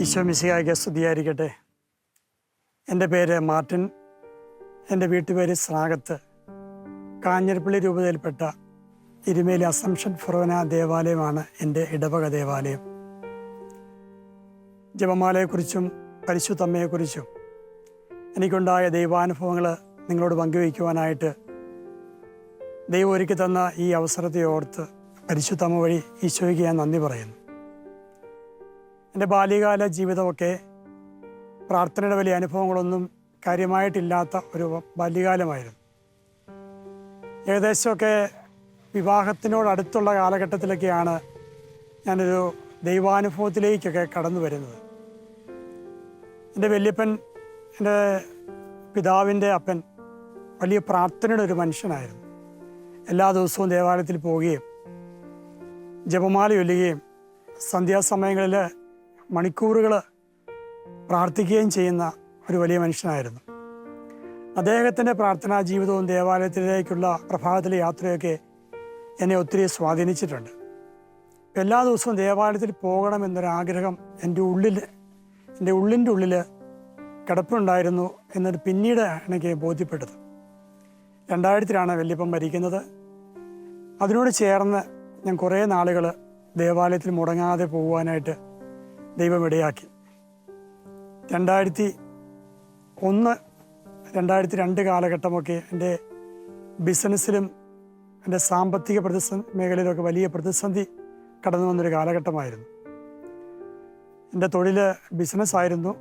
ഈശോ മിശിഹായ്ക്ക് സ്തുതിയായിരിക്കട്ടെ. എൻ്റെ പേര് മാർട്ടിൻ. എൻ്റെ വീട്ടുപേര് സ്രാഗത്ത്. കാഞ്ഞിരപ്പള്ളി രൂപതയിൽപ്പെട്ട ഇരുമേലി അസംഷൻ ഫൊറോന ദേവാലയമാണ് എൻ്റെ ഇടവക ദേവാലയം. ജപമാലയെക്കുറിച്ചും പരിശുദ്ധമ്മയെക്കുറിച്ചും എനിക്കുണ്ടായ ദൈവാനുഭവങ്ങൾ നിങ്ങളോട് പങ്കുവയ്ക്കുവാനായിട്ട് ദൈവം ഒരുക്കി തന്ന ഈ അവസരത്തെ ഓർത്ത് പരിശുദ്ധമ്മ വഴി ഈശോയ്ക്ക് ഞാൻ നന്ദി പറയുന്നു. എൻ്റെ ബാല്യകാല ജീവിതമൊക്കെ പ്രാർത്ഥനയുടെ വലിയ അനുഭവങ്ങളൊന്നും കാര്യമായിട്ടില്ലാത്ത ഒരു ബാല്യകാലമായിരുന്നു. ഏകദേശമൊക്കെ വിവാഹത്തിനോടടുത്തുള്ള കാലഘട്ടത്തിലൊക്കെയാണ് ഞാനൊരു ദൈവാനുഭവത്തിലേക്കൊക്കെ കടന്നു വരുന്നത്. എൻ്റെ വല്യപ്പൻ, എൻ്റെ പിതാവിൻ്റെ അപ്പൻ വലിയ പ്രാർത്ഥനയുടെ ഒരു മനുഷ്യനായിരുന്നു. എല്ലാ ദിവസവും ദേവാലയത്തിൽ പോവുകയും ജപമാല ചൊല്ലുകയും സന്ധ്യാസമയങ്ങളിൽ മണിക്കൂറുകൾ പ്രാർത്ഥിക്കുകയും ചെയ്യുന്ന ഒരു വലിയ മനുഷ്യനായിരുന്നു. അദ്ദേഹത്തിൻ്റെ പ്രാർത്ഥനാ ജീവിതവും ദേവാലയത്തിലേക്കുള്ള പ്രഭാതത്തിലെ യാത്രയൊക്കെ എന്നെ ഒത്തിരി സ്വാധീനിച്ചിട്ടുണ്ട്. എല്ലാ ദിവസവും ദേവാലയത്തിൽ പോകണമെന്നൊരാഗ്രഹം എൻ്റെ ഉള്ളിൻ്റെ ഉള്ളിൽ കിടപ്പുണ്ടായിരുന്നു എന്നത് പിന്നീട് എനിക്ക് ബോധ്യപ്പെട്ടത്. 2000-ലാണ് വല്യപ്പൻ മരിക്കുന്നത്. അതിനോട് ചേർന്ന് ഞാൻ കുറേ നാളുകൾ ദേവാലയത്തിൽ മുടങ്ങാതെ പോകുവാനായിട്ട് ദൈവം ഇടയാക്കി. 2001, 2002 കാലഘട്ടമൊക്കെ എൻ്റെ ബിസിനസ്സിലും എൻ്റെ സാമ്പത്തിക മേഖലയിലൊക്കെ വലിയ പ്രതിസന്ധി കടന്നു വന്നൊരു കാലഘട്ടമായിരുന്നു. എൻ്റെ തൊഴിൽ ബിസിനസ്സായിരുന്നു.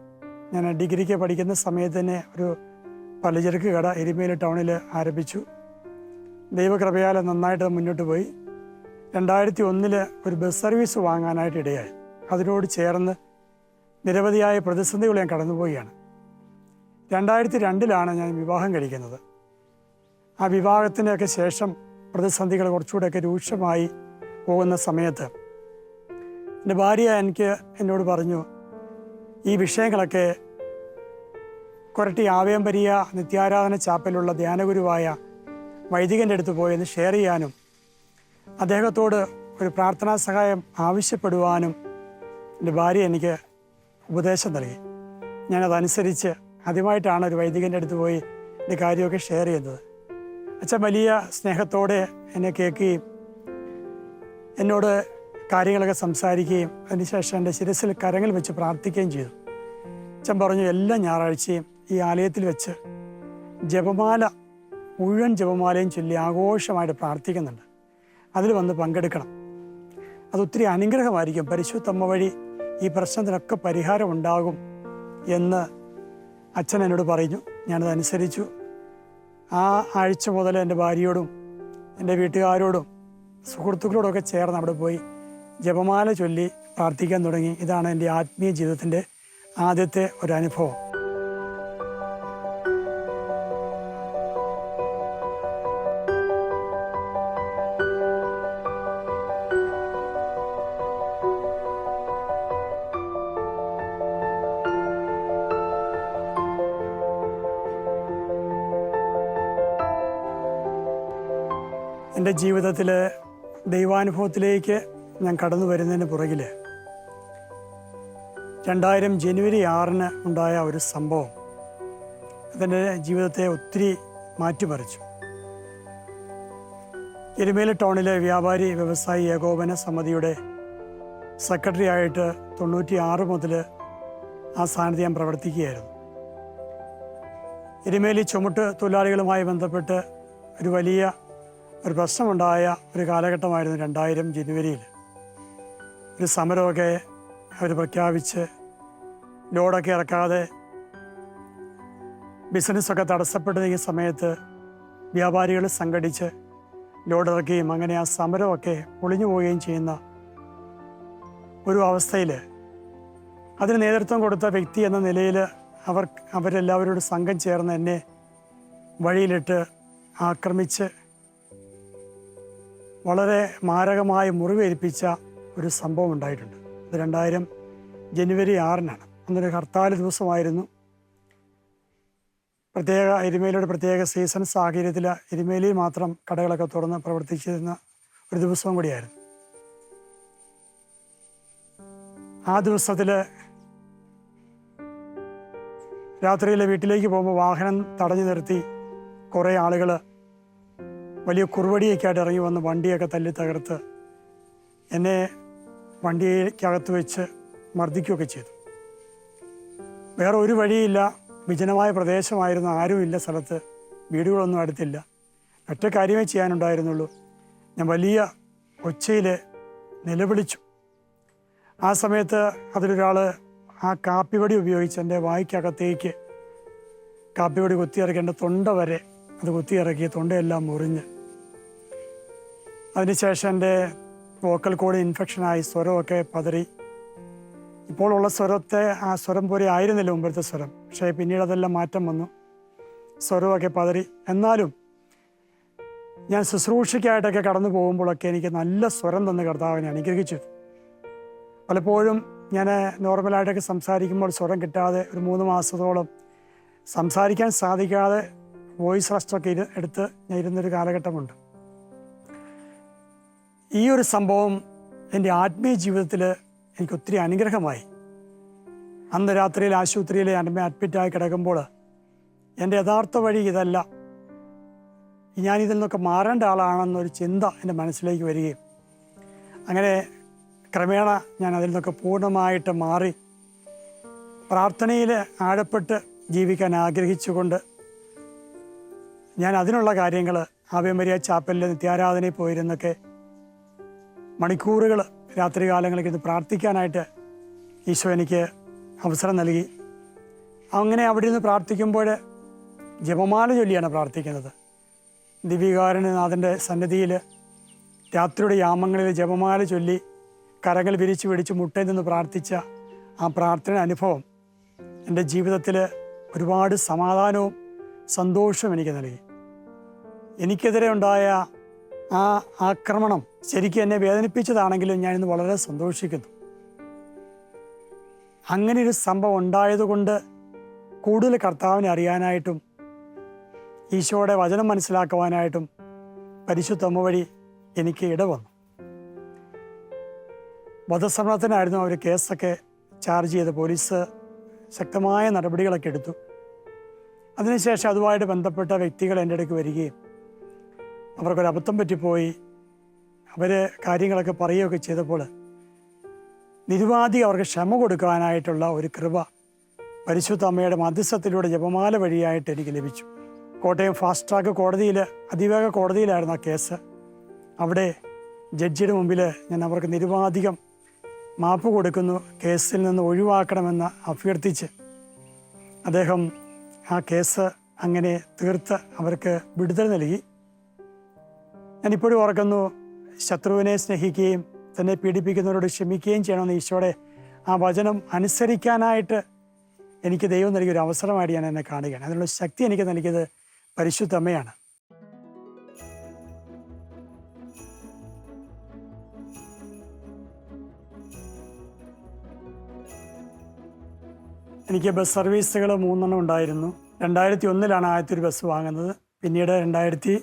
ഞാൻ ഡിഗ്രിക്ക് പഠിക്കുന്ന സമയത്ത് തന്നെ ഒരു പലചരക്ക് കട എരുമേലി ടൗണിൽ ആരംഭിച്ചു. ദൈവകൃപയാൽ നന്നായിട്ട് മുന്നോട്ട് പോയി. 2001 ഒരു ബസ് സർവീസ് വാങ്ങാനായിട്ട് ഇടയായി. അതിനോട് ചേർന്ന് നിരവധിയായ പ്രതിസന്ധികൾ ഞാൻ കടന്നുപോവുകയാണ്. 2002-ലാണ് ഞാൻ വിവാഹം കഴിക്കുന്നത്. ആ വിവാഹത്തിൻ്റെയൊക്കെ ശേഷം പ്രതിസന്ധികൾ കുറച്ചുകൂടെയൊക്കെ രൂക്ഷമായി പോകുന്ന സമയത്ത് എൻ്റെ ഭാര്യ എന്നോട് പറഞ്ഞു, ഈ വിഷയങ്ങളൊക്കെ കൊരട്ടി ആവേമ്പരിയ നിത്യാരാധന ചാപ്പലുള്ള ധ്യാനഗുരുവായ വൈദികൻ്റെ അടുത്ത് പോയി ഒന്ന് ഷെയർ ചെയ്യാനും അദ്ദേഹത്തോട് ഒരു പ്രാർത്ഥനാ സഹായം ആവശ്യപ്പെടുവാനും എൻ്റെ ഭാര്യ എനിക്ക് ഉപദേശം നൽകി. ഞാനതനുസരിച്ച് ആദ്യമായിട്ടാണ് ഒരു വൈദികൻ്റെ അടുത്ത് പോയി എൻ്റെ കാര്യമൊക്കെ ഷെയർ ചെയ്യുന്നത്. അച്ഛൻ വലിയ സ്നേഹത്തോടെ എന്നെ കേൾക്കുകയും എന്നോട് കാര്യങ്ങളൊക്കെ സംസാരിക്കുകയും അതിനുശേഷം എൻ്റെ ശിരസിൽ കരങ്ങൾ വെച്ച് പ്രാർത്ഥിക്കുകയും ചെയ്തു. അച്ഛൻ പറഞ്ഞു, എല്ലാ ഞായറാഴ്ചയും ഈ ആലയത്തിൽ വെച്ച് മുഴുവൻ ജപമാലയും ചൊല്ലി ആഘോഷമായിട്ട് പ്രാർത്ഥിക്കുന്നുണ്ട്. അതിൽ വന്ന് പങ്കെടുക്കണം. അതൊത്തിരി അനുഗ്രഹമായിരിക്കും. പരിശുദ്ധമ്മ വഴി ഈ പ്രശ്നത്തിനൊക്കെ പരിഹാരം ഉണ്ടാകും എന്ന് അച്ഛൻ എന്നോട് പറഞ്ഞു. ഞാനതനുസരിച്ചു. ആ ആഴ്ച മുതൽ എൻ്റെ ഭാര്യയോടും എൻ്റെ വീട്ടുകാരോടും സുഹൃത്തുക്കളോടൊക്കെ ചേർന്ന് അവിടെ പോയി ജപമാല ചൊല്ലി പ്രാർത്ഥിക്കാൻ തുടങ്ങി. ഇതാണ് എൻ്റെ ആത്മീയ ജീവിതത്തിൻ്റെ ആദ്യത്തെ ഒരനുഭവം. എൻ്റെ ജീവിതത്തിൽ ദൈവാനുഭവത്തിലേക്ക് ഞാൻ കടന്നു വരുന്നതിന് പുറകിൽ 2000 ജനുവരി 6-ന് ഉണ്ടായ ഒരു സംഭവം അതെൻ്റെ ജീവിതത്തെ ഒത്തിരി മാറ്റിമറിച്ചു. എരുമേലി ടൗണിലെ വ്യാപാരി വ്യവസായി ഏകോപന സമിതിയുടെ സെക്രട്ടറി ആയിട്ട് 96 മുതൽ ആ സ്ഥാനത്ത് ഞാൻ പ്രവർത്തിക്കുകയായിരുന്നു. എരുമേലി ചുമട്ട് തൊഴിലാളികളുമായി ബന്ധപ്പെട്ട് ഒരു പ്രശ്നമുണ്ടായ ഒരു കാലഘട്ടമായിരുന്നു 2000 ജനുവരിയിൽ. ഒരു സമരമൊക്കെ അവർ പ്രഖ്യാപിച്ച് ലോഡൊക്കെ ഇറക്കാതെ ബിസിനസ്സൊക്കെ തടസ്സപ്പെടുന്ന ഈ സമയത്ത് വ്യാപാരികൾ സംഘടിച്ച് ലോഡ് ഇറക്കുകയും അങ്ങനെ ആ സമരമൊക്കെ ഒളിഞ്ഞു പോവുകയും ചെയ്യുന്ന ഒരു അവസ്ഥയിൽ അതിന് നേതൃത്വം കൊടുത്ത വ്യക്തി എന്ന നിലയിൽ അവരെല്ലാവരോടും സംഘം ചേർന്ന് എന്നെ വഴിയിലിട്ട് ആക്രമിച്ച് വളരെ മാരകമായി മുറിവേൽപ്പിച്ച ഒരു സംഭവം ഉണ്ടായിട്ടുണ്ട്. അത് 2000 ജനുവരി 6-നാണ്. അന്നൊരു ഹർത്താൽ ദിവസമായിരുന്നു. എരുമേലിയുടെ പ്രത്യേക സീസൺ സാഹചര്യത്തിൽ എരുമേലിയിൽ മാത്രം കടകളൊക്കെ തുറന്ന് പ്രവർത്തിച്ചിരുന്ന ഒരു ദിവസവും കൂടിയായിരുന്നു. ആ ദിവസത്തിൽ രാത്രിയിൽ വീട്ടിലേക്ക് പോകുമ്പോൾ വാഹനം തടഞ്ഞു നിർത്തി കുറേ ആളുകൾ വലിയ കുറുവടിയൊക്കെ ആയിട്ട് ഇറങ്ങി വന്ന് വണ്ടിയൊക്കെ തല്ലി തകർത്ത് എന്നെ വണ്ടിക്കകത്ത് വെച്ച് മർദ്ദിക്കുകയൊക്കെ ചെയ്തു. വേറെ ഒരു വഴിയില്ല, വിജനമായ പ്രദേശമായിരുന്നു, ആരുമില്ല സ്ഥലത്ത്, വീടുകളൊന്നും അടുത്തില്ല. ഒറ്റ കാര്യമേ ചെയ്യാനുണ്ടായിരുന്നുള്ളൂ, ഞാൻ വലിയ ഒച്ചയിൽ നിലവിളിച്ചു. ആ സമയത്ത് അതിലൊരാൾ ആ കാപ്പിവടി ഉപയോഗിച്ച് എൻ്റെ വായ്ക്കകത്തേക്ക് കാപ്പിവടി കുത്തിയിറക്കി എൻ്റെ തൊണ്ട വരെ അത് കുത്തിയിറക്കി തൊണ്ടയെല്ലാം മുറിഞ്ഞ്, അതിനുശേഷം എൻ്റെ വോക്കൽ കോഡ് ഇൻഫെക്ഷനായി, സ്വരമൊക്കെ പതറി. ഇപ്പോഴുള്ള സ്വരത്തെ ആ സ്വരം പോലെ ആയിരുന്നില്ല മുമ്പത്തെ സ്വരം, പക്ഷേ പിന്നീട് അതെല്ലാം മാറ്റം വന്നു, സ്വരമൊക്കെ പതറി. എന്നാലും ഞാൻ ശുശ്രൂഷയ്ക്കായിട്ടൊക്കെ കടന്നു പോകുമ്പോഴൊക്കെ എനിക്ക് നല്ല സ്വരം തന്ന് കർത്താവിനെ അനുഗ്രഹിച്ചു. പലപ്പോഴും ഞാൻ നോർമലായിട്ടൊക്കെ സംസാരിക്കുമ്പോൾ സ്വരം കിട്ടാതെ ഒരു 3 മാസത്തോളം സംസാരിക്കാൻ സാധിക്കാതെ വോയിസ് റെസ്റ്റൊക്കെ എടുത്ത് ഞാൻ ഇരുന്നൊരു കാലഘട്ടമുണ്ട്. ഈ ഒരു സംഭവം എൻ്റെ ആത്മീയ ജീവിതത്തിൽ എനിക്ക് ഒത്തിരി അനുഗ്രഹമായി. അന്ന് രാത്രിയിൽ ആശുപത്രിയിൽ അഡ്മിറ്റായി കിടക്കുമ്പോൾ എൻ്റെ യഥാർത്ഥ വഴി ഇതല്ല, ഞാനിതിൽ നിന്നൊക്കെ മാറേണ്ട ആളാണെന്നൊരു ചിന്ത എൻ്റെ മനസ്സിലേക്ക് വരികയും അങ്ങനെ ക്രമേണ ഞാൻ അതിൽ നിന്നൊക്കെ പൂർണ്ണമായിട്ട് മാറി പ്രാർത്ഥനയിൽ ആഴപ്പെട്ട് ജീവിക്കാൻ ആഗ്രഹിച്ചുകൊണ്ട് ഞാൻ അതിനുള്ള കാര്യങ്ങൾ ആവേ മരിയ ചാപ്പലിൽ നിത്യാരാധനയിൽ പോയിരുന്നൊക്കെ മണിക്കൂറുകൾ രാത്രികാലങ്ങളിൽ ഇരുന്ന് പ്രാർത്ഥിക്കാനായിട്ട് ഈശോ എനിക്ക് അവസരം നൽകി. അങ്ങനെ അവിടെ നിന്ന് പ്രാർത്ഥിക്കുമ്പോൾ ജപമാല ചൊല്ലിയാണ് പ്രാർത്ഥിക്കുന്നത്. ദിവ്യകാരുണ്യനാഥൻ്റെ സന്നിധിയിൽ രാത്രിയുടെ യാമങ്ങളിൽ ജപമാല ചൊല്ലി കരങ്ങൾ വിരിച്ച് പിടിച്ച് മുട്ടയിൽ നിന്ന് പ്രാർത്ഥിച്ച ആ പ്രാർത്ഥന അനുഭവം എൻ്റെ ജീവിതത്തിൽ ഒരുപാട് സമാധാനവും സന്തോഷവും എനിക്ക് നൽകി. എനിക്കെതിരെ ഉണ്ടായ ആ ആക്രമണം ശരിക്കും എന്നെ വേദനിപ്പിച്ചതാണെങ്കിലും ഞാനിന്ന് വളരെ സന്തോഷിക്കുന്നു. അങ്ങനെ ഒരു സംഭവം ഉണ്ടായതുകൊണ്ട് കൂടുതൽ കർത്താവിനെ അറിയാനായിട്ടും ഈശോയുടെ വചനം മനസ്സിലാക്കുവാനായിട്ടും പരിശുദ്ധ അമ്മ വഴി എനിക്ക് ഇടവന്നു. വധശ്രമണത്തിനായിരുന്നു അവർ കേസൊക്കെ ചാർജ് ചെയ്ത് പോലീസ് ശക്തമായ നടപടികളൊക്കെ എടുത്തു. അതിനുശേഷം അതുമായിട്ട് ബന്ധപ്പെട്ട വ്യക്തികൾ എൻ്റെ അടുക്ക് വരികയും അവർക്കൊരു അബദ്ധം പറ്റിപ്പോയി അവർ കാര്യങ്ങളൊക്കെ പറയുകയൊക്കെ ചെയ്തപ്പോൾ നിരുപാധി അവർക്ക് ക്ഷമ കൊടുക്കാനായിട്ടുള്ള ഒരു കൃപ പരിശുദ്ധ അമ്മയുടെ മധ്യസ്ഥത്തിലൂടെ ജപമാല വഴിയായിട്ട് എനിക്ക് ലഭിച്ചു. കോട്ടയം ഫാസ്റ്റ് ട്രാക്ക് കോടതിയിൽ, അതിവേഗ കോടതിയിലായിരുന്നു ആ കേസ്. അവിടെ ജഡ്ജിയുടെ മുമ്പിൽ ഞാൻ അവർക്ക് നിരുപാധികം മാപ്പ് കൊടുക്കുന്നു, കേസിൽ നിന്ന് ഒഴിവാക്കണമെന്ന് അഭ്യർത്ഥിച്ച് അദ്ദേഹം ആ കേസ് അങ്ങനെ തീർത്ത് അവർക്ക് വിടുതൽ നൽകി. ഞാനിപ്പോഴും ഓർക്കുന്നു, ശത്രുവിനെ സ്നേഹിക്കുകയും തന്നെ പീഡിപ്പിക്കുന്നവരോട് ക്ഷമിക്കുകയും ചെയ്യണമെന്ന് ഈശോയുടെ ആ വചനം അനുസരിക്കാനായിട്ട് എനിക്ക് ദൈവം നൽകിയൊരു അവസരമായിട്ട് ഞാൻ എന്നെ കാണുകയാണ്. അതിനുള്ള ശക്തി എനിക്ക് നൽകിയത് പരിശുദ്ധ അമ്മയാണ്. എനിക്ക് ബസ് സർവീസുകൾ 3 ഉണ്ടായിരുന്നു. 2001 ആദ്യത്തെ ഒരു ബസ് വാങ്ങുന്നത്. പിന്നീട് 2003,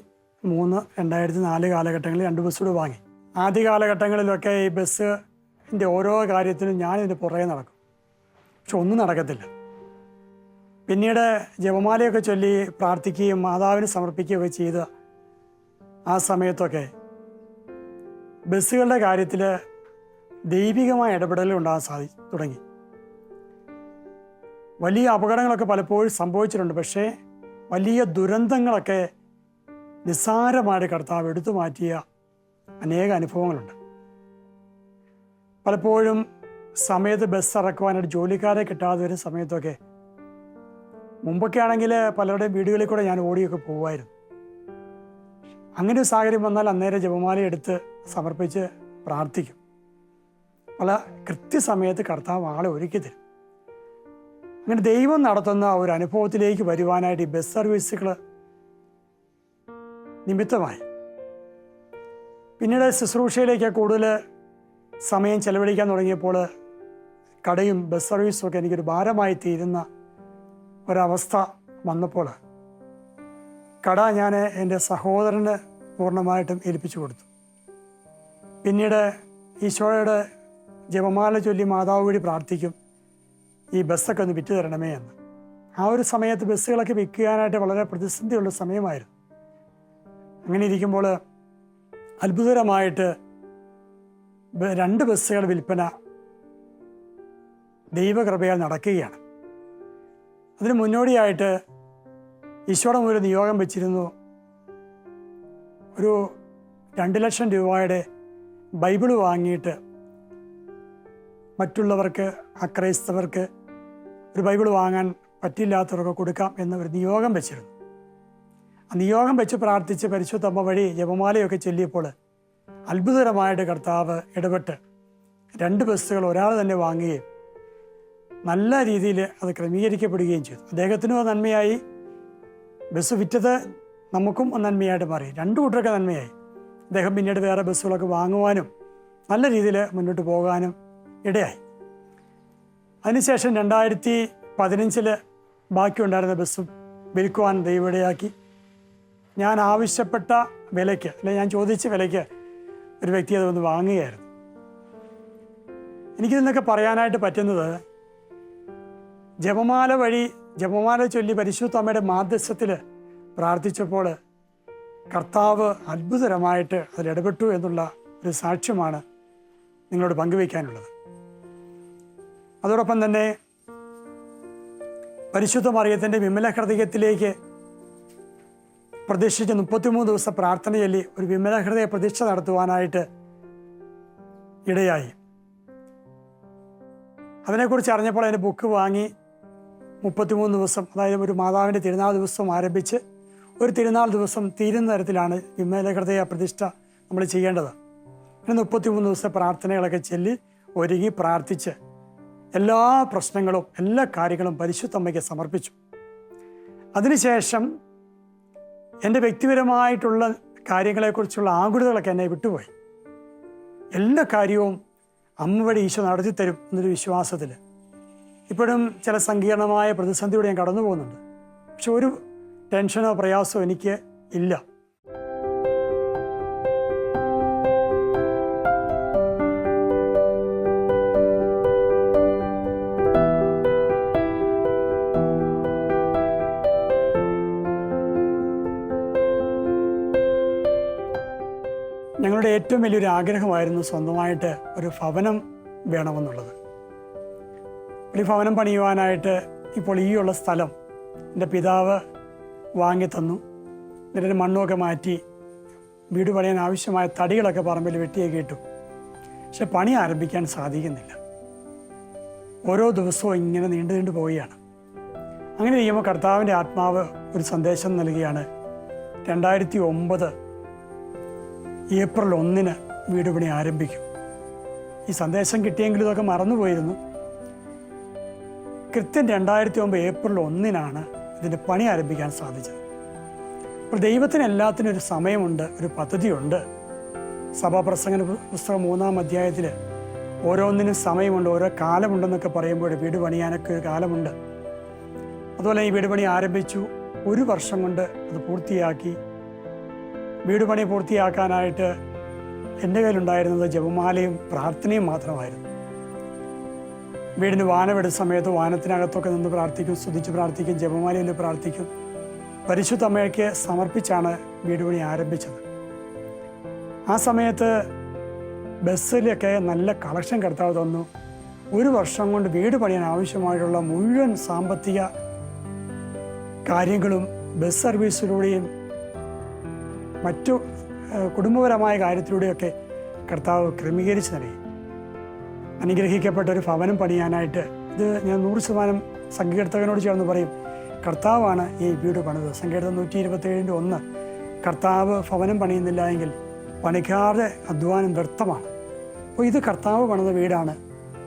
2004 കാലഘട്ടങ്ങളിൽ 2 ബസ്സുകൂടെ വാങ്ങി. ആദ്യ കാലഘട്ടങ്ങളിലൊക്കെ ഈ ബസ്സിൻ്റെ ഓരോ കാര്യത്തിനും ഞാനിതിൻ്റെ പുറകെ നടക്കും, പക്ഷെ ഒന്നും നടക്കത്തില്ല. പിന്നീട് ജപമാലയൊക്കെ ചൊല്ലി പ്രാർത്ഥിക്കുകയും മാതാവിന് സമർപ്പിക്കുകയൊക്കെ ചെയ്ത് ആ സമയത്തൊക്കെ ബസ്സുകളുടെ കാര്യത്തിൽ ദൈവികമായ ഇടപെടലുകൾ ഉണ്ടാകാൻ തുടങ്ങി. വലിയ അപകടങ്ങളൊക്കെ പലപ്പോഴും സംഭവിച്ചിട്ടുണ്ട്, പക്ഷേ വലിയ ദുരന്തങ്ങളൊക്കെ നിസ്സാരമായിട്ട് കർത്താവ് എടുത്തു മാറ്റിയ അനേക അനുഭവങ്ങളുണ്ട്. പലപ്പോഴും സമയത്ത് ബസ് ഇറക്കുവാനായിട്ട് ജോലിക്കാരെ കിട്ടാതെ വരുന്ന സമയത്തൊക്കെ, മുമ്പൊക്കെ ആണെങ്കിൽ പലരുടെയും വീടുകളിൽ കൂടെ ഞാൻ ഓടിയൊക്കെ പോകുമായിരുന്നു. അങ്ങനെ ഒരു സാഹചര്യം വന്നാൽ അന്നേരം ജപമാല എടുത്ത് സമർപ്പിച്ച് പ്രാർത്ഥിക്കും. പല കൃത്യസമയത്ത് കർത്താവ് ആളെ ഒരുക്കി തരും. അങ്ങനെ ദൈവം നടത്തുന്ന ഒരു അനുഭവത്തിലേക്ക് വരുവാനായിട്ട് ഈ ബസ് സർവീസുകൾ നിമിത്തമായി. പിന്നീട് ശുശ്രൂഷയിലേക്ക് കൂടുതൽ സമയം ചെലവഴിക്കാൻ തുടങ്ങിയപ്പോൾ കടയും ബസ് സർവീസും ഒക്കെ എനിക്കൊരു ഭാരമായി തീരുന്ന ഒരവസ്ഥ വന്നപ്പോൾ കട ഞാൻ എൻ്റെ സഹോദരന് പൂർണ്ണമായിട്ടും ഏൽപ്പിച്ചു കൊടുത്തു. പിന്നീട് ഈശോയുടെ ജപമാല ചൊല്ലി മാതാവ് വഴി പ്രാർത്ഥിക്കും, ഈ ബസ്സൊക്കെ ഒന്ന് വിറ്റു തരണമേ എന്ന്. ആ ഒരു സമയത്ത് ബസ്സുകളൊക്കെ വിൽക്കാനായിട്ട് വളരെ പ്രതിസന്ധിയുള്ള സമയമായിരുന്നു. അങ്ങനെ ഇരിക്കുമ്പോൾ അത്ഭുതകരമായിട്ട് 2 ബസ്സുകൾ വിൽപ്പന ദൈവകൃപയാൽ നടക്കുകയാണ്. അതിന് മുന്നോടിയായിട്ട് ഈശോടം ഒരു നിയോഗം വെച്ചിരുന്നു. ഒരു 2 ലക്ഷം രൂപയുടെ ബൈബിള് വാങ്ങിയിട്ട് മറ്റുള്ളവർക്ക്, അക്രൈസ്തവർക്ക് ഒരു ബൈബിൾ വാങ്ങാൻ പറ്റില്ലാത്തവർക്ക് കൊടുക്കാം എന്ന ഒരു നിയോഗം വെച്ചിരുന്നു. ആ നിയോഗം വെച്ച് പ്രാർത്ഥിച്ച് പരിശുദ്ധ അമ്മ വഴി ജപമാലയൊക്കെ ചൊല്ലിയപ്പോൾ അത്ഭുതകരമായിട്ട് കർത്താവ് ഇടപെട്ട് 2 ബസ്സുകൾ ഒരാൾ തന്നെ വാങ്ങുകയും നല്ല രീതിയിൽ അത് ക്രമീകരിക്കപ്പെടുകയും ചെയ്തു. അദ്ദേഹത്തിനും അത് നന്മയായി, ബസ് വിറ്റത് നമുക്കും നന്മയായിട്ട് മാറി, 2 കൂട്ടർക്ക് നന്മയായി. അദ്ദേഹം പിന്നീട് വേറെ ബസ്സുകളൊക്കെ വാങ്ങുവാനും നല്ല രീതിയിൽ മുന്നോട്ട് പോകാനും ഇടയായി. അതിനുശേഷം 2015 ബാക്കിയുണ്ടായിരുന്ന ബസ്സും വിൽക്കുവാൻ ദൈവം ഇടയാക്കി. ഞാൻ ആവശ്യപ്പെട്ട വിലയ്ക്ക്, അല്ലെങ്കിൽ ഞാൻ ചോദിച്ച വിലയ്ക്ക് ഒരു വ്യക്തി അത് വന്ന് വാങ്ങുകയായിരുന്നു. എനിക്കിതിന്നൊക്കെ പറയാനായിട്ട് പറ്റുന്നത്, ജപമാല ചൊല്ലി പരിശുദ്ധ അമ്മയുടെ മാധ്യസ്ഥത്തിൽ പ്രാർത്ഥിച്ചപ്പോൾ കർത്താവ് അത്ഭുതകരമായിട്ട് അതിൽ ഇടപെട്ടു എന്നുള്ള ഒരു സാക്ഷ്യമാണ് നിങ്ങളോട് പങ്കുവയ്ക്കാനുള്ളത്. അതോടൊപ്പം തന്നെ പരിശുദ്ധ മറിയത്തിൻ്റെ വിമല ഹൃദയത്തിലേക്ക് പ്രതീക്ഷിച്ച് 33 ദിവസം പ്രാർത്ഥന ചൊല്ലി ഒരു വിമല ഹൃദയ പ്രതിഷ്ഠ നടത്തുവാനായിട്ട് ഇടയായി. അതിനെക്കുറിച്ച് അറിഞ്ഞപ്പോൾ അതിൻ്റെ ബുക്ക് വാങ്ങി 33 ദിവസം, അതായത് ഒരു മാതാവിൻ്റെ തിരുനാൾ ദിവസം ആരംഭിച്ച് ഒരു തിരുനാൾ ദിവസം തീരുന്ന തരത്തിലാണ് വിമല ഹൃദയ പ്രതിഷ്ഠ നമ്മൾ ചെയ്യേണ്ടത്. അങ്ങനെ 33 ദിവസം പ്രാർത്ഥനകളൊക്കെ ചൊല്ലി ഒരുങ്ങി പ്രാർത്ഥിച്ച് എല്ലാ പ്രശ്നങ്ങളും എല്ലാ കാര്യങ്ങളും പരിശുദ്ധ അമ്മയ്ക്ക് സമർപ്പിച്ചു. അതിനുശേഷം എൻ്റെ വ്യക്തിപരമായിട്ടുള്ള കാര്യങ്ങളെക്കുറിച്ചുള്ള ആകുലതകളൊക്കെ എന്നെ വിട്ടുപോയി. എല്ലാ കാര്യവും അമ്മ വഴി ഈശോ നടത്തിത്തരും എന്നൊരു വിശ്വാസത്തിൽ ഇപ്പോഴും ചില സങ്കീർണമായ പ്രതിസന്ധിയോടെ ഞാൻ കടന്നു പോകുന്നുണ്ട്. പക്ഷെ ഒരു ടെൻഷനോ പ്രയാസമോ എനിക്ക് ഇല്ല. ഞങ്ങളുടെ ഏറ്റവും വലിയൊരു ആഗ്രഹമായിരുന്നു സ്വന്തമായിട്ട് ഒരു ഭവനം വേണമെന്നുള്ളത്. ഒരു ഭവനം പണിയുവാനായിട്ട് ഇപ്പോൾ ഈ ഉള്ള സ്ഥലം എൻ്റെ പിതാവ് വാങ്ങി തന്നു. എന്നിട്ട് മണ്ണൊക്കെ മാറ്റി വീട് പണിയാൻ ആവശ്യമായ തടികളൊക്കെ പറമ്പിൽ വെട്ടിയൊക്കെ ഇട്ടു. പക്ഷെ പണി ആരംഭിക്കാൻ സാധിക്കുന്നില്ല. ഓരോ ദിവസവും ഇങ്ങനെ നീണ്ടു പോവുകയാണ്. അങ്ങനെ ചെയ്യുമ്പോൾ കർത്താവിൻ്റെ ആത്മാവ് ഒരു സന്ദേശം നൽകുകയാണ്. 2009 ഏപ്രിൽ 1 വീട് പണി ആരംഭിക്കും. ഈ സന്ദേശം കിട്ടിയെങ്കിലും ഇതൊക്കെ മറന്നുപോയിരുന്നു. കൃത്യം 2009 ഏപ്രിൽ 1 ഇതിൻ്റെ പണി ആരംഭിക്കാൻ സാധിച്ചത്. അപ്പോൾ ദൈവത്തിന് എല്ലാത്തിനും ഒരു സമയമുണ്ട്, ഒരു പദ്ധതിയുണ്ട്. സഭാപ്രസംഗന പുസ്തകം 3-ാം അധ്യായത്തിൽ ഓരോന്നിനും സമയമുണ്ട്, ഓരോ കാലമുണ്ടെന്നൊക്കെ പറയുമ്പോൾ വീട് പണിയാനൊക്കെ ഒരു കാലമുണ്ട്. അതുപോലെ ഈ വീട് പണി ആരംഭിച്ചു, 1 വർഷം കൊണ്ട് അത് പൂർത്തിയാക്കി. വീട് പണി പൂർത്തിയാക്കാനായിട്ട് എൻ്റെ കയ്യിലുണ്ടായിരുന്നത് ജപമാലയും പ്രാർത്ഥനയും മാത്രമായിരുന്നു. വീടിന് വാനമെടുത്ത സമയത്ത് വാനത്തിനകത്തൊക്കെ നിന്ന് പ്രാർത്ഥിക്കും, സ്തുതിച്ച് പ്രാർത്ഥിക്കും, ജപമാലയിൽ പ്രാർത്ഥിക്കും. പരിശുദ്ധ അമ്മയ്ക്ക് സമർപ്പിച്ചാണ് വീട് പണി ആരംഭിച്ചത്. ആ സമയത്ത് ബസ്സിലൊക്കെ നല്ല കളക്ഷൻ കർത്താവ് തന്നു. 1 വർഷം കൊണ്ട് വീട് പണിയാൻ ആവശ്യമായിട്ടുള്ള മുഴുവൻ സാമ്പത്തിക കാര്യങ്ങളും ബസ് സർവീസിലൂടെയും മറ്റു കുടുംബപരമായ കാര്യത്തിലൂടെയൊക്കെ കർത്താവ് ക്രമീകരിച്ച് നൽകി. അനുഗ്രഹിക്കപ്പെട്ട ഒരു ഭവനം പണിയാനായിട്ട്, ഇത് ഞാൻ 100% സങ്കീർത്തകനോട് ചേർന്ന് പറയും, കർത്താവാണ് ഈ വീട് പണിത്. സങ്കീർത്തനം 127:1. കർത്താവ് ഭവനം പണിയുന്നില്ല എങ്കിൽ പണിക്കാരുടെ അധ്വാനം വ്യർത്ഥമാണ്. അപ്പോൾ ഇത് കർത്താവ് പണിത വീടാണ്.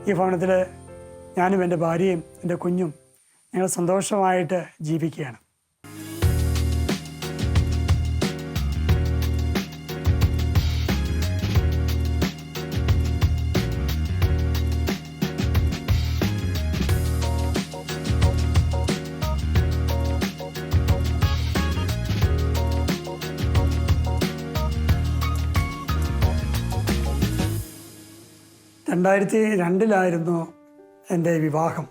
ഈ ഭവനത്തിൽ ഞാനും എൻ്റെ ഭാര്യയും എൻ്റെ കുഞ്ഞും ഞങ്ങൾ സന്തോഷമായിട്ട് ജീവിക്കുകയാണ്. രണ്ടായിരത്തി 2002 എൻ്റെ വിവാഹം.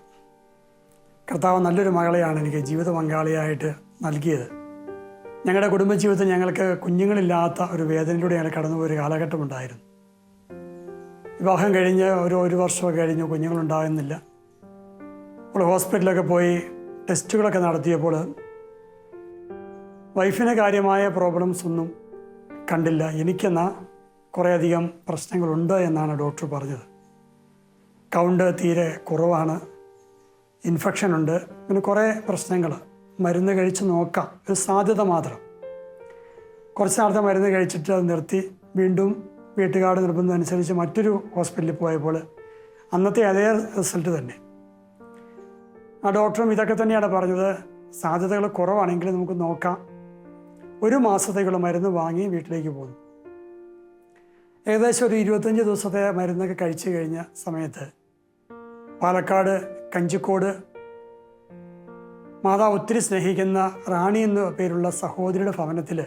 കർത്താവ് നല്ലൊരു മകളെയാണ് എനിക്ക് ജീവിത പങ്കാളിയായിട്ട് നൽകിയത്. ഞങ്ങളുടെ കുടുംബജീവിതത്തിൽ ഞങ്ങൾക്ക് കുഞ്ഞുങ്ങളില്ലാത്ത ഒരു വേദനയിലൂടെ ഞങ്ങൾ കടന്നുപോയ ഒരു കാലഘട്ടമുണ്ടായിരുന്നു. വിവാഹം കഴിഞ്ഞ് ഒരു വർഷമൊക്കെ കഴിഞ്ഞു, കുഞ്ഞുങ്ങളുണ്ടാകുന്നില്ല. അപ്പോൾ ഹോസ്പിറ്റലിലൊക്കെ പോയി ടെസ്റ്റുകളൊക്കെ നടത്തിയപ്പോൾ വൈഫിന് കാര്യമായ പ്രോബ്ലംസ് ഒന്നും കണ്ടില്ല. എനിക്കെന്നാൽ കുറേയധികം പ്രശ്നങ്ങളുണ്ട് എന്നാണ് ഡോക്ടർ പറഞ്ഞത്. കൗണ്ട് തീരെ കുറവാണ്, ഇൻഫെക്ഷൻ ഉണ്ട്, പിന്നെ കുറേ പ്രശ്നങ്ങൾ. മരുന്ന് കഴിച്ച് നോക്കാം, ഒരു സാധ്യത മാത്രം. കുറച്ച് നാളത്തെ മരുന്ന് കഴിച്ചിട്ട് അത് നിർത്തി വീണ്ടും വീട്ടുകാരുടെ നിർബന്ധം അനുസരിച്ച് മറ്റൊരു ഹോസ്പിറ്റലിൽ പോയപ്പോൾ അന്നത്തെ അതേ റിസൾട്ട് തന്നെ. ആ ഡോക്ടറും ഇതൊക്കെ തന്നെയാണ് പറഞ്ഞത്, സാധ്യതകൾ കുറവാണെങ്കിൽ നമുക്ക് നോക്കാം. 1 മാസത്തേക്കുള്ള മരുന്ന് വാങ്ങി വീട്ടിലേക്ക് പോന്നു. ഏകദേശം ഒരു 25 ദിവസത്തെ മരുന്നൊക്കെ കഴിച്ചു കഴിഞ്ഞ സമയത്ത് പാലക്കാട് കഞ്ചിക്കോട് മാതാവ് ഒത്തിരി സ്നേഹിക്കുന്ന റാണി എന്ന പേരുള്ള സഹോദരിയുടെ ഭവനത്തിൽ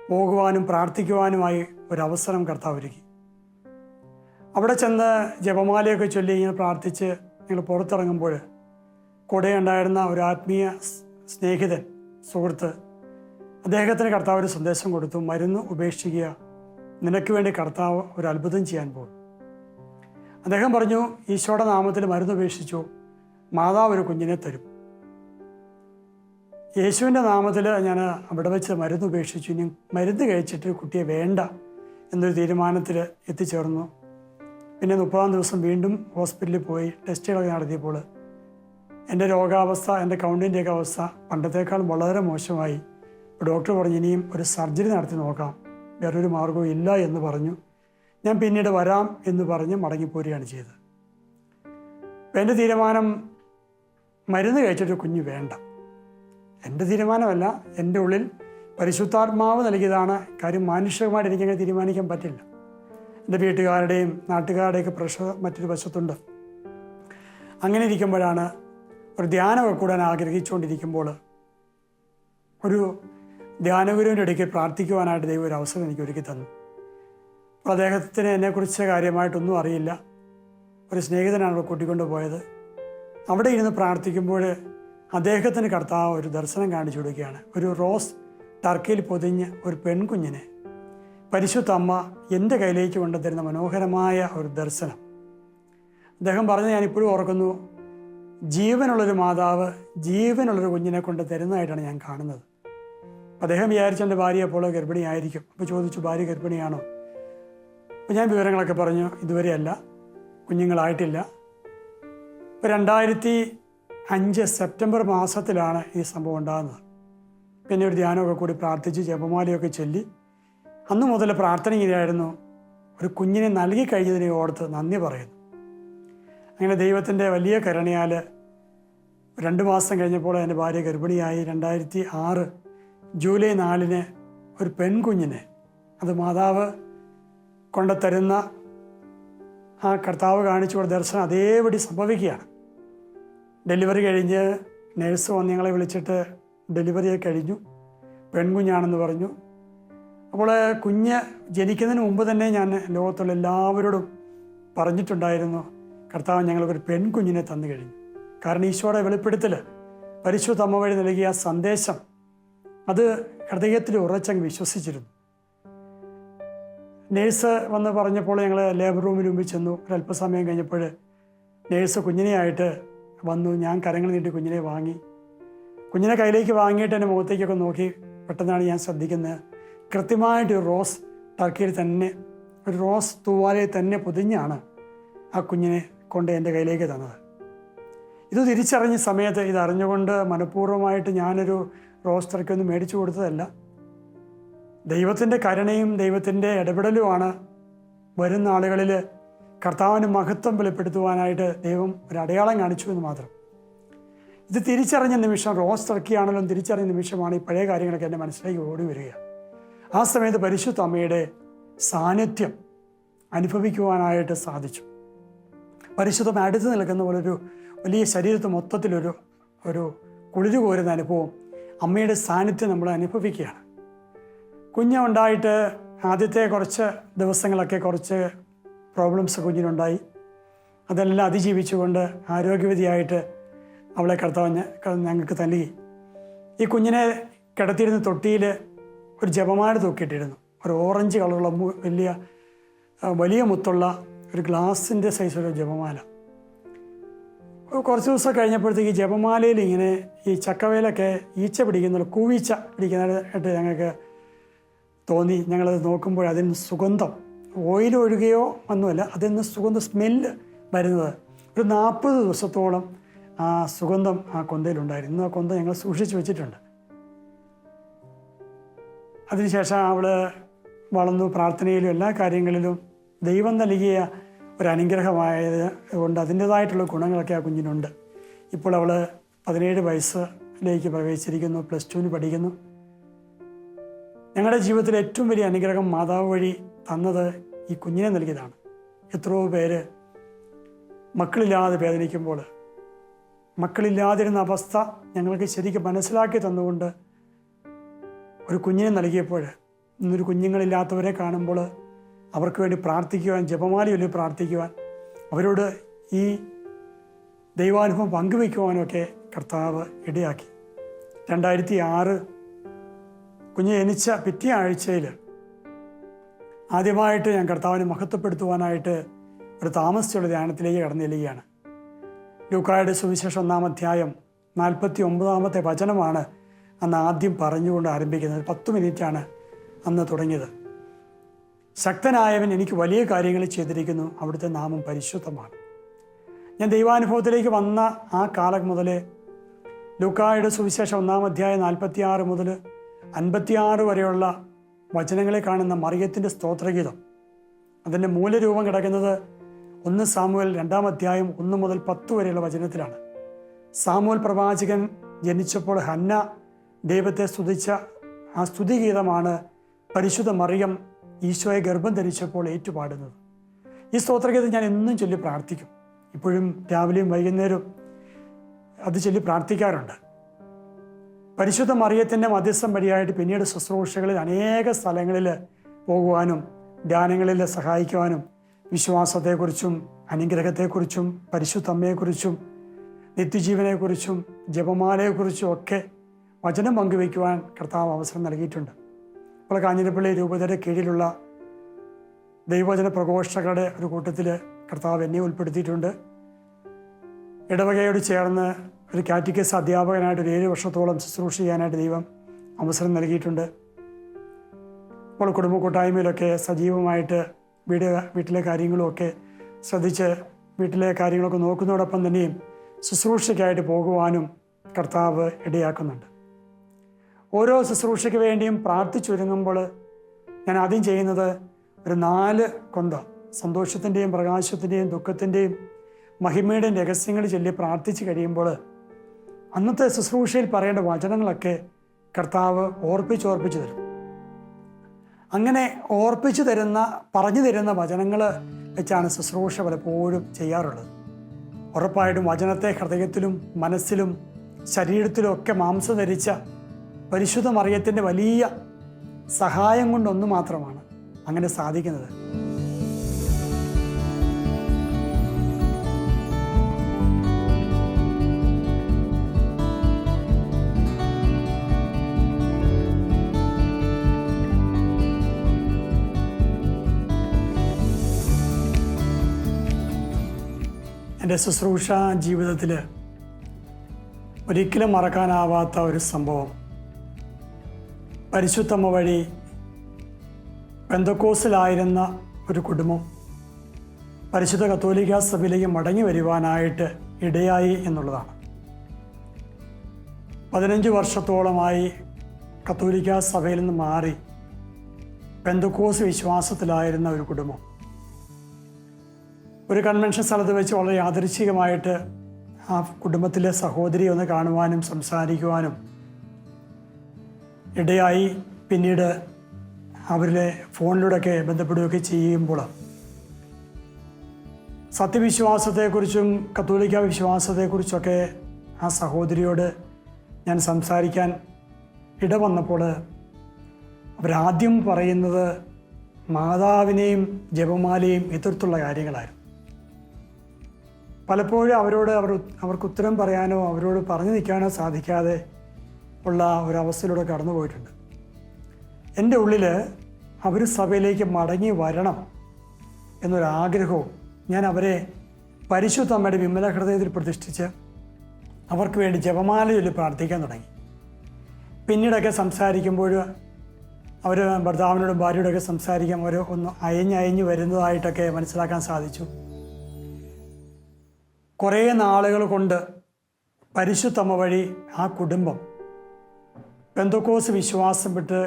പോകുവാനും പ്രാർത്ഥിക്കുവാനുമായി ഒരവസരം കർത്താവ് ഒരുക്കി. അവിടെ ചെന്ന് ജപമാലയൊക്കെ ചൊല്ലി ഇങ്ങനെ പ്രാർത്ഥിച്ച് ഞങ്ങൾ പുറത്തിറങ്ങുമ്പോൾ കൂടെ ഉണ്ടായിരുന്ന ഒരു ആത്മീയ സ്നേഹിതൻ, സുഹൃത്ത്, അദ്ദേഹത്തിന് കർത്താവ് ഒരു സന്ദേശം കൊടുത്തു. മരുന്ന് ഉപേക്ഷിക്കുക, നിനക്ക് വേണ്ടി കർത്താവ് ഒരു അത്ഭുതം ചെയ്യാൻ പോകും. അദ്ദേഹം പറഞ്ഞു, ഈശോയുടെ നാമത്തിൽ മരുന്ന് ഉപേക്ഷിച്ചു, മാതാവ് ഒരു കുഞ്ഞിനെ തരും. യേശുവിൻ്റെ നാമത്തിൽ ഞാൻ അവിടെ വെച്ച് മരുന്ന് ഉപേക്ഷിച്ചു. ഇനി മരുന്ന് കഴിച്ചിട്ട് കുട്ടിയെ വേണ്ട എന്നൊരു തീരുമാനത്തിൽ എത്തിച്ചേർന്നു. പിന്നെ 30-ാം ദിവസം വീണ്ടും ഹോസ്പിറ്റലിൽ പോയി ടെസ്റ്റുകളൊക്കെ നടത്തിയപ്പോൾ എൻ്റെ രോഗാവസ്ഥ, എൻ്റെ കൗണ്ടിൻ്റെയൊക്കെ അവസ്ഥ പണ്ടത്തേക്കാൾ വളരെ മോശമായി. ഡോക്ടർ പറഞ്ഞു, ഇനിയും ഒരു സർജറി നടത്തി നോക്കാം, വേറൊരു മാർഗവും ഇല്ല എന്ന് പറഞ്ഞു. ഞാൻ പിന്നീട് വരാം എന്ന് പറഞ്ഞ് മടങ്ങിപ്പോരുകയാണ് ചെയ്തത്. എൻ്റെ തീരുമാനം മരുന്ന് കഴിച്ചിട്ട് കുഞ്ഞ് വേണ്ട. എൻ്റെ തീരുമാനമല്ല, എൻ്റെ ഉള്ളിൽ പരിശുദ്ധാത്മാവ് നൽകിയതാണ്. കാര്യം മാനുഷികമായിട്ട് എനിക്കങ്ങനെ തീരുമാനിക്കാൻ പറ്റില്ല. എൻ്റെ വീട്ടുകാരുടെയും നാട്ടുകാരുടെയൊക്കെ പ്രഷർ മറ്റൊരു വശത്തുണ്ട്. അങ്ങനെ ഇരിക്കുമ്പോഴാണ് ഒരു ധ്യാനമൊക്കെ കൂടാൻ ആഗ്രഹിച്ചുകൊണ്ടിരിക്കുമ്പോൾ ഒരു ധ്യാനഗുരുവിൻ്റെ ഇടയ്ക്ക് പ്രാർത്ഥിക്കുവാനായിട്ട് ദൈവം ഒരു അവസരം എനിക്ക് ഒരുക്കി തന്നു. അപ്പോൾ അദ്ദേഹത്തിന് എന്നെക്കുറിച്ച് കാര്യമായിട്ടൊന്നും അറിയില്ല. ഒരു സ്നേഹിതനാണ് അവിടെ കൂട്ടിക്കൊണ്ട് പോയത്. അവിടെ ഇരുന്ന് പ്രാർത്ഥിക്കുമ്പോൾ അദ്ദേഹത്തിന് കർത്താവ് ഒരു ദർശനം കാണിച്ചു കൊടുക്കുകയാണ്. ഒരു റോസ് ടർക്കിയിൽ പൊതിഞ്ഞ് ഒരു പെൺകുഞ്ഞിനെ പരിശുദ്ധ അമ്മ എൻ്റെ കയ്യിലേക്ക് കൊണ്ടുതരുന്ന മനോഹരമായ ഒരു ദർശനം. അദ്ദേഹം പറഞ്ഞ് ഞാനിപ്പോഴും ഓർക്കുന്നു, ജീവനുള്ളൊരു മാതാവ് ജീവനുള്ളൊരു കുഞ്ഞിനെ കൊണ്ട് തരുന്നതായിട്ടാണ് ഞാൻ കാണുന്നത്. അദ്ദേഹം വിചാരിച്ച എൻ്റെ ഭാര്യ അപ്പോൾ ഗർഭിണിയായിരിക്കും. അപ്പോൾ ചോദിച്ചു, ഭാര്യ ഗർഭിണിയാണോ? അപ്പോൾ ഞാൻ വിവരങ്ങളൊക്കെ പറഞ്ഞു, ഇതുവരെ അല്ല, കുഞ്ഞുങ്ങളായിട്ടില്ല. ഇപ്പോൾ 2005 സെപ്റ്റംബർ മാസത്തിലാണ് ഈ സംഭവം ഉണ്ടാകുന്നത്. പിന്നെ ഒരു ധ്യാനമൊക്കെ കൂടി പ്രാർത്ഥിച്ച് ജപമാലയൊക്കെ ചൊല്ലി അന്ന് മുതൽ പ്രാർത്ഥന ഇങ്ങനെയായിരുന്നു, ഒരു കുഞ്ഞിനെ നൽകി കഴിഞ്ഞതിനെ ഓർത്ത് നന്ദി പറയുന്നു. അങ്ങനെ ദൈവത്തിൻ്റെ വലിയ കരുണയാൽ 2 മാസം കഴിഞ്ഞപ്പോൾ എൻ്റെ ഭാര്യ ഗർഭിണിയായി. 2006 ജൂലൈ 4 ഒരു പെൺകുഞ്ഞിനെ, അത് മാതാവ് കൊണ്ടുതരുന്ന ആ കർത്താവ് കാണിച്ചു കൊടുത്ത ദർശനം അതേപടി സംഭവിക്കുകയാണ്. ഡെലിവറി കഴിഞ്ഞ് നേഴ്സ് വന്ന് ഞങ്ങളെ വിളിച്ചിട്ട് ഡെലിവറിയൊക്കെ കഴിഞ്ഞു, പെൺകുഞ്ഞാണെന്ന് പറഞ്ഞു. അപ്പോൾ കുഞ്ഞ് ജനിക്കുന്നതിന് മുമ്പ് തന്നെ ഞാൻ ലോകത്തുള്ള എല്ലാവരോടും പറഞ്ഞിട്ടുണ്ടായിരുന്നു, കർത്താവ് ഞങ്ങൾക്കൊരു പെൺകുഞ്ഞിനെ തന്നു കഴിഞ്ഞു. കാരണം ഈശോയുടെ വെളിപ്പെടുത്തൽ, പരിശുദ്ധ അമ്മ വഴി നൽകിയ സന്ദേശം, അത് ഹൃദയത്തിൽ ഉറച്ചങ്ങ് വിശ്വസിച്ചിരുന്നു. നേഴ്സ് വന്ന് പറഞ്ഞപ്പോൾ ഞങ്ങൾ ലേബർ റൂമിന് മുമ്പിൽ ചെന്നു. ഒരല്പസമയം കഴിഞ്ഞപ്പോൾ നേഴ്സ് കുഞ്ഞിനെയായിട്ട് വന്നു. ഞാൻ കരങ്ങൾ നീട്ടി കുഞ്ഞിനെ വാങ്ങി. കുഞ്ഞിനെ കയ്യിലേക്ക് വാങ്ങിയിട്ട് എൻ്റെ മുഖത്തേക്കൊക്കെ നോക്കി. പെട്ടെന്നാണ് ഞാൻ ശ്രദ്ധിക്കുന്നത്, കൃത്യമായിട്ട് ഒരു റോസ് ടർക്കിയിൽ തന്നെ, ഒരു റോസ് തൂവാലയിൽ തന്നെ പൊതിഞ്ഞാണ് ആ കുഞ്ഞിനെ കൊണ്ട് എൻ്റെ കയ്യിലേക്ക് തന്നത്. ഇത് തിരിച്ചറിഞ്ഞ സമയത്ത്, ഇതറിഞ്ഞുകൊണ്ട് മനഃപൂർവ്വമായിട്ട് ഞാനൊരു റോസ് ടർക്കി ഒന്നും മേടിച്ചു കൊടുത്തതല്ല. ദൈവത്തിൻ്റെ കരുണയും ദൈവത്തിൻ്റെ ഇടപെടലുമാണ് വരുന്ന ആളുകളിൽ കർത്താവിന് മഹത്വം വെളിപ്പെടുത്തുവാനായിട്ട് ദൈവം ഒരു അടയാളം കാണിച്ചു എന്ന് മാത്രം. ഇത് തിരിച്ചറിഞ്ഞ നിമിഷം, റോസ് ടർക്കിയാണല്ലോ തിരിച്ചറിഞ്ഞ നിമിഷമാണ് ഈ പഴയ കാര്യങ്ങളൊക്കെ എൻ്റെ മനസ്സിലേക്ക് ഓടി വരിക. ആ സമയത്ത് പരിശുദ്ധ അമ്മയുടെ സാന്നിധ്യം അനുഭവിക്കുവാനായിട്ട് സാധിച്ചു. പരിശുദ്ധം അടുത്ത് നിൽക്കുന്ന പോലൊരു വലിയ ശരീരത്ത് മൊത്തത്തിലൊരു കുളിരു കോരുന്ന അനുഭവം, അമ്മയുടെ സാന്നിധ്യം നമ്മൾ അനുഭവിക്കുകയാണ്. കുഞ്ഞുണ്ടായിട്ട് ആദ്യത്തെ കുറച്ച് ദിവസങ്ങളൊക്കെ കുറച്ച് പ്രോബ്ലംസ് കുഞ്ഞിനുണ്ടായി. അതെല്ലാം അതിജീവിച്ചുകൊണ്ട് ആരോഗ്യവതിയായിട്ട് അവളെ കർത്താവ് ഞങ്ങൾക്ക് നൽകി. ഈ കുഞ്ഞിനെ കിടത്തിയിരുന്ന തൊട്ടിയിൽ ഒരു ജപമാല തൂക്കിയിട്ടിരുന്നു. ഒരു ഓറഞ്ച് കളറുള്ള വലിയ മുത്തുള്ള ഒരു ഗ്ലാസിൻ്റെ സൈസിലുള്ള ജപമാല. കുറച്ച് ദിവസം കഴിഞ്ഞപ്പോഴത്തേക്ക് ജപമാലയിൽ ഇങ്ങനെ ഈ ചക്കവേലൊക്കെ ഈച്ച പിടിക്കുന്ന കൂവീച്ച പിടിക്കുന്നതായിട്ട് ഞങ്ങൾക്ക് തോന്നി. ഞങ്ങളത് നോക്കുമ്പോൾ അതിന് സുഗന്ധം, ഓയിൽ ഒഴുകുകയോ ഒന്നുമല്ല, അതിൽ നിന്ന് സുഗന്ധ സ്മെല്ല് വരുന്നത്. ഒരു 40 ദിവസത്തോളം ആ സുഗന്ധം ആ കൊന്തയിലുണ്ടായിരുന്നു. ഇന്ന് ആ കൊന്ത ഞങ്ങൾ സൂക്ഷിച്ച് വെച്ചിട്ടുണ്ട്. അതിനുശേഷം അവൾ വളർന്നു. പ്രാർത്ഥനയിലും എല്ലാ കാര്യങ്ങളിലും ദൈവം നൽകിയ ഒരു അനുഗ്രഹമായത് കൊണ്ട് അതിൻ്റേതായിട്ടുള്ള ഗുണങ്ങളൊക്കെ ആ കുഞ്ഞിനുണ്ട്. ഇപ്പോൾ അവൾ 17 വയസ്സിലേക്ക് പ്രവേശിച്ചിരിക്കുന്നു, +2 പഠിക്കുന്നു. ഞങ്ങളുടെ ജീവിതത്തിലെ ഏറ്റവും വലിയ അനുഗ്രഹം മാതാവ് വഴി തന്നത് ഈ കുഞ്ഞിനെ നൽകിയതാണ്. എത്രയോ പേര് മക്കളില്ലാതെ വേദനിക്കുമ്പോൾ, മക്കളില്ലാതിരുന്ന അവസ്ഥ ഞങ്ങൾക്ക് ശരിക്കും മനസ്സിലാക്കി തന്നുകൊണ്ട് ഒരു കുഞ്ഞിനെ നൽകിയപ്പോൾ, ഇന്നൊരു കുഞ്ഞുങ്ങളില്ലാത്തവരെ കാണുമ്പോൾ അവർക്ക് വേണ്ടി പ്രാർത്ഥിക്കുവാൻ, ജപമാലയൊല്ലി പ്രാർത്ഥിക്കുവാൻ, അവരോട് ഈ ദൈവാനുഭവം പങ്കുവയ്ക്കുവാനൊക്കെ കർത്താവ് ഇടയാക്കി. 2006 കുഞ്ഞ് ജനിച്ച പിറ്റേ ആഴ്ചയിൽ ആദ്യമായിട്ട് ഞാൻ കർത്താവിനെ മഹത്വപ്പെടുത്തുവാനായിട്ട് ഒരു താമസിച്ചുള്ള ധ്യാനത്തിലേക്ക് കടന്നു ചെല്ലുകയാണ്. ലൂക്കായുടെ സുവിശേഷം 1-ാം അധ്യായം 49-ാമത്തെ വചനമാണ് അന്ന് ആദ്യം പറഞ്ഞുകൊണ്ട് ആരംഭിക്കുന്നത്. 10 മിനിറ്റാണ് അന്ന് തുടങ്ങിയത്. ശക്തനായവൻ എനിക്ക് വലിയ കാര്യങ്ങൾ ചെയ്തിരിക്കുന്നു, അവിടുത്തെ നാമം പരിശുദ്ധമാണ്. ഞാൻ ദൈവാനുഭവത്തിലേക്ക് വന്ന ആ കാലം മുതൽ ലൂക്കായുടെ സുവിശേഷം 1-ാം അധ്യായം 46 മുതൽ 56 വരെയുള്ള വചനങ്ങളെ കാണുന്ന മറിയത്തിൻ്റെ സ്തോത്രഗീതം, അതിൻ്റെ മൂലരൂപം കിടക്കുന്നത് 1 സാമുവേൽ 2-ാം അധ്യായം 1 മുതൽ 10 വരെയുള്ള വചനത്തിലാണ്. സാമുവേൽ പ്രവാചകൻ ജനിച്ചപ്പോൾ ഹന്ന ദൈവത്തെ സ്തുതിച്ച ആ സ്തുതിഗീതമാണ് പരിശുദ്ധ മറിയം ഈശോയെ ഗർഭം ധരിച്ചപ്പോൾ ഏറ്റുപാടുന്നത്. ഈ സ്തോത്രഗീതം ഞാൻ എന്നും ചൊല്ലി പ്രാർത്ഥിക്കും. ഇപ്പോഴും രാവിലെയും വൈകുന്നേരവും അത് ചൊല്ലി പ്രാർത്ഥിക്കാറുണ്ട്. പരിശുദ്ധ മറിയത്തിൻ്റെ മധ്യസ്ഥം വഴിയായിട്ട് പിന്നീട് ശുശ്രൂഷകളിൽ അനേക സ്ഥലങ്ങളിൽ പോകുവാനും ധ്യാനങ്ങളിൽ സഹായിക്കുവാനും വിശ്വാസത്തെക്കുറിച്ചും അനുഗ്രഹത്തെക്കുറിച്ചും പരിശുദ്ധ അമ്മയെക്കുറിച്ചും നിത്യജീവനെക്കുറിച്ചും ജപമാലയെക്കുറിച്ചും ഒക്കെ വചനം പങ്കുവയ്ക്കുവാൻ കർത്താവ് അവസരം നൽകിയിട്ടുണ്ട്. ഇപ്പോൾ കാഞ്ഞിരപ്പള്ളി രൂപതയുടെ കീഴിലുള്ള ദൈവവചന പ്രഘോഷകരുടെ ഒരു കൂട്ടത്തിൽ കർത്താവ് എന്നെ ഉൾപ്പെടുത്തിയിട്ടുണ്ട്. ഇടവകയോട് ചേർന്ന് ഒരു കാറ്റഗിസ് അധ്യാപകനായിട്ട് ഒരു 7 വർഷത്തോളം ശുശ്രൂഷ ചെയ്യാനായിട്ട് ദൈവം അവസരം നൽകിയിട്ടുണ്ട്. ഇപ്പോൾ കുടുംബ കൂട്ടായ്മയിലൊക്കെ സജീവമായിട്ട് വീട്ടിലെ കാര്യങ്ങളുമൊക്കെ ശ്രദ്ധിച്ച് വീട്ടിലെ കാര്യങ്ങളൊക്കെ നോക്കുന്നതോടൊപ്പം തന്നെയും ശുശ്രൂഷയ്ക്കായിട്ട് പോകുവാനും കർത്താവ് ഇടയാക്കുന്നുണ്ട്. ഓരോ ശുശ്രൂഷയ്ക്ക് വേണ്ടിയും പ്രാർത്ഥിച്ചൊരുങ്ങുമ്പോൾ ഞാൻ ആദ്യം ചെയ്യുന്നത് ഒരു 4 കൊന്ത സന്തോഷത്തിൻ്റെയും പ്രകാശത്തിൻ്റെയും ദുഃഖത്തിൻ്റെയും മഹിമയുടെയും രഹസ്യങ്ങൾ ചൊല്ലി പ്രാർത്ഥിച്ച് കഴിയുമ്പോൾ അന്നത്തെ ശുശ്രൂഷയിൽ പറയേണ്ട വചനങ്ങളൊക്കെ കർത്താവ് ഓർപ്പിച്ച് തരും. അങ്ങനെ പറഞ്ഞു തരുന്ന വചനങ്ങൾ വെച്ചാണ് ശുശ്രൂഷ പലപ്പോഴും ചെയ്യാറുള്ളത്. ഉറപ്പായിട്ടും വചനത്തെ ഹൃദയത്തിലും മനസ്സിലും ശരീരത്തിലും ഒക്കെ മാംസം ധരിച്ച പരിശുദ്ധ മറിയത്തിൻ്റെ വലിയ സഹായം കൊണ്ടൊന്നു മാത്രമാണ് അങ്ങനെ സാധിക്കുന്നത്. എൻ്റെ ശുശ്രൂഷ ജീവിതത്തിൽ ഒരിക്കലും മറക്കാനാവാത്ത ഒരു സംഭവം, പരിശുദ്ധമ്മ വഴി പെന്തക്കോസ്തിലായിരുന്ന ഒരു കുടുംബം പരിശുദ്ധ കത്തോലിക്ക സഭയിലേക്ക് മടങ്ങി വരുവാനായിട്ട് ഇടയായി എന്നുള്ളതാണ്. 15 വർഷത്തോളമായി കത്തോലിക്ക സഭയിൽ നിന്ന് മാറി പെന്തക്കോസ്ത് വിശ്വാസത്തിലായിരുന്ന ഒരു കുടുംബം ഒരു കൺവെൻഷൻ സ്ഥലത്ത് വെച്ച് വളരെ യാദൃച്ഛികമായിട്ട് ആ കുടുംബത്തിലെ സഹോദരിയെ ഒന്ന് കാണുവാനും സംസാരിക്കുവാനും ഇടയായി. പിന്നീട് അവരിലെ ഫോണിലൂടെയൊക്കെ ബന്ധപ്പെടുകയൊക്കെ ചെയ്യുമ്പോൾ സത്യവിശ്വാസത്തെക്കുറിച്ചും കത്തോലിക്ക വിശ്വാസത്തെക്കുറിച്ചൊക്കെ ആ സഹോദരിയോട് ഞാൻ സംസാരിക്കാൻ ഇടവന്നപ്പോൾ അവരാദ്യം പറയുന്നത് മാതാവിനെയും ജപമാലയും എതിർത്തുള്ള കാര്യങ്ങളായിരുന്നു. പലപ്പോഴും അവർക്ക് ഉത്തരം പറയാനോ അവരോട് പറഞ്ഞു നിൽക്കാനോ സാധിക്കാതെ ഉള്ള ഒരവസ്ഥയിലൂടെ കടന്നു പോയിട്ടുണ്ട്. എൻ്റെ ഉള്ളിൽ അവർ സഭയിലേക്ക് മടങ്ങി വരണം എന്നൊരാഗ്രഹവും ഞാൻ അവരെ പരിശുദ്ധ അമ്മയുടെ വിമല ഹൃദയത്തിൽ പ്രതിഷ്ഠിച്ച് അവർക്ക് വേണ്ടി ജപമാല ചൊല്ലി പ്രാർത്ഥിക്കാൻ തുടങ്ങി. പിന്നീടൊക്കെ സംസാരിക്കുമ്പോൾ അവർ ഭർത്താവിനോടും ഭാര്യയോടൊക്കെ സംസാരിക്കാൻ അവർ ഒന്ന് അയഞ്ഞ് വരുന്നതായിട്ടൊക്കെ മനസ്സിലാക്കാൻ സാധിച്ചു. കുറേ നാളുകൾ കൊണ്ട് പരിശുദ്ധമ്മ വഴി ആ കുടുംബം പെന്തക്കോസ്ത് വിശ്വാസം വിട്ട്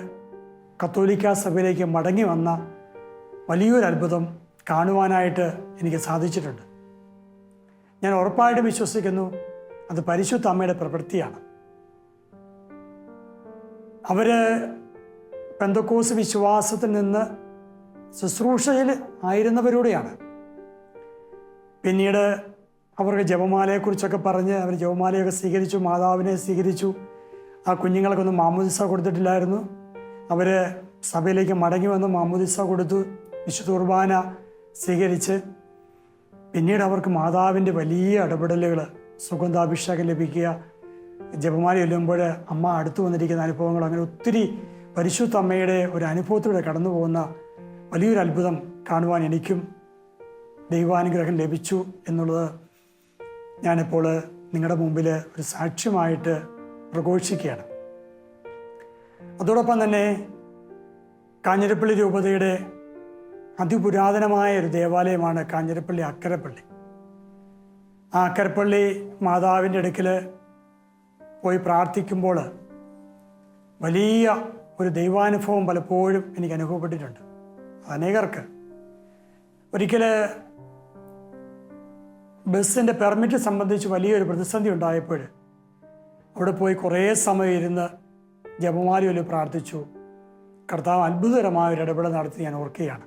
കത്തോലിക്ക സഭയിലേക്ക് മടങ്ങി വന്ന വലിയൊരു അത്ഭുതം കാണുവാനായിട്ട് എനിക്ക് സാധിച്ചിട്ടുണ്ട്. ഞാൻ ഉറപ്പായിട്ടും വിശ്വസിക്കുന്നു അത് പരിശുദ്ധ അമ്മയുടെ പ്രവൃത്തിയാണ്. അവർ പെന്തക്കോസ്ത് വിശ്വാസത്തിൽ നിന്ന് ശുശ്രൂഷയിൽ ആയിരുന്നവരോടെയാണ്. പിന്നീട് അവർക്ക് ജപമാലയെക്കുറിച്ചൊക്കെ പറഞ്ഞ് അവർ ജപമാലയൊക്കെ സ്വീകരിച്ചു, മാതാവിനെ സ്വീകരിച്ചു. ആ കുഞ്ഞുങ്ങൾക്കൊന്നും മാമോദിസ കൊടുത്തിട്ടില്ലായിരുന്നു. അവർ സഭയിലേക്ക് മടങ്ങി വന്ന് മാമോദിസ കൊടുത്തു, വിശുദ്ധ കുർബാന സ്വീകരിച്ച്. പിന്നീട് അവർക്ക് മാതാവിൻ്റെ വലിയ ഇടപെടലുകൾ, സുഗന്ധാഭിഷേകം ലഭിക്കുക, ജപമാല ചൊല്ലുമ്പോൾ അമ്മ അടുത്തു വന്നിരിക്കുന്ന അനുഭവങ്ങൾ, അങ്ങനെ ഒത്തിരി പരിശുദ്ധ അമ്മയുടെ ഒരു അനുഭവത്തിലൂടെ കടന്നു പോകുന്ന വലിയൊരു അത്ഭുതം കാണുവാൻ എനിക്കും ദൈവാനുഗ്രഹം ലഭിച്ചു എന്നുള്ളത് ഞാനിപ്പോൾ നിങ്ങളുടെ മുമ്പിൽ ഒരു സാക്ഷ്യമായിട്ട് പ്രഘോഷിക്കുകയാണ്. അതോടൊപ്പം തന്നെ കാഞ്ഞിരപ്പള്ളി രൂപതയുടെ അതിപുരാതനമായ ഒരു ദേവാലയമാണ് കാഞ്ഞിരപ്പള്ളി അക്കരപ്പള്ളി. ആ അക്കരപ്പള്ളി മാതാവിൻ്റെ അടുക്കൽ പോയി പ്രാർത്ഥിക്കുമ്പോൾ വലിയ ഒരു ദൈവാനുഭവം പലപ്പോഴും എനിക്ക് അനുഭവപ്പെട്ടിട്ടുണ്ട്. അനേകർക്ക് ഒരിക്കൽ ബസ്സിൻ്റെ പെർമിറ്റ് സംബന്ധിച്ച് വലിയൊരു പ്രതിസന്ധി ഉണ്ടായപ്പോൾ അവിടെ പോയി കുറേ സമയം ഇരുന്ന് ജപമാല ചൊല്ലി പ്രാർത്ഥിച്ചു. കർത്താവ് അത്ഭുതകരമായ ഒരു ഇടപെടൽ നടത്തി ഞാൻ ഓർക്കുകയാണ്.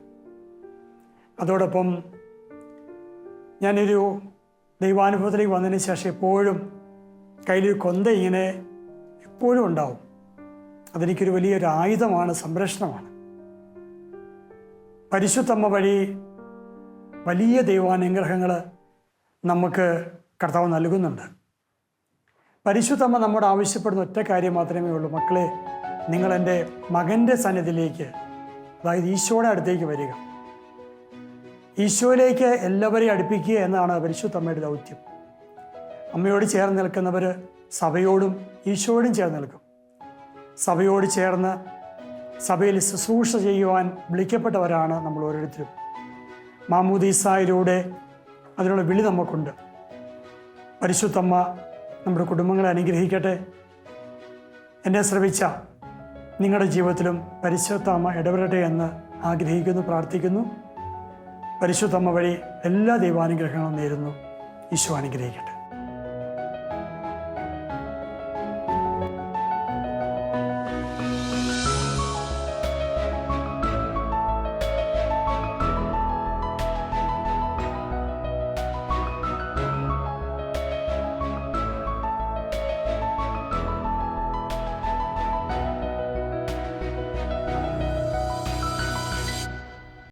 അതോടൊപ്പം ഞാനൊരു ദൈവാനുഭവത്തിലേക്ക് വന്നതിന് ശേഷം എപ്പോഴും കയ്യിലൊരു കൊന്ത ഇങ്ങനെ എപ്പോഴും ഉണ്ടാവും. അതെനിക്കൊരു വലിയൊരു ആയുധമാണ്, സംരക്ഷണമാണ്. പരിശുദ്ധമ്മ വഴി വലിയ ദൈവാനുഗ്രഹങ്ങൾ നമുക്ക് കർത്താവ് നൽകുന്നുണ്ട്. പരിശുദ്ധമ്മ നമ്മോട് ആവശ്യപ്പെടുന്ന ഒറ്റ കാര്യം മാത്രമേ ഉള്ളൂ: മക്കളെ, നിങ്ങൾ എൻ്റെ മകൻ്റെ സന്നിധിയിലേക്ക്, അതായത് ഈശോയുടെ അടുത്തേക്ക് വരിക. ഈശോയിലേക്ക് എല്ലാവരെയും അടുപ്പിക്കുക എന്നതാണ് പരിശുദ്ധമ്മയുടെ ദൗത്യം. അമ്മയോട് ചേർന്ന് നിൽക്കുന്നവർ സഭയോടും ഈശോയോടും ചേർന്ന് നിൽക്കും. സഭയോട് ചേർന്ന് സഭയിൽ ശുശ്രൂഷ ചെയ്യുവാൻ വിളിക്കപ്പെട്ടവരാണ് നമ്മൾ ഓരോരുത്തരും. മാമോദീസായിലൂടെ അതിനുള്ള വിളി നമുക്കുണ്ട്. പരിശുദ്ധമ്മ നമ്മുടെ കുടുംബങ്ങളെ അനുഗ്രഹിക്കട്ടെ. എന്നെ ശ്രവിച്ച നിങ്ങളുടെ ജീവിതത്തിലും പരിശുദ്ധമ്മ ഇടപെടട്ടെ എന്ന് ആഗ്രഹിക്കുന്നു, പ്രാർത്ഥിക്കുന്നു. പരിശുദ്ധമ്മ വഴി എല്ലാ ദൈവാനുഗ്രഹങ്ങളും നേരുന്നു. ഈശോ അനുഗ്രഹിക്കട്ടെ.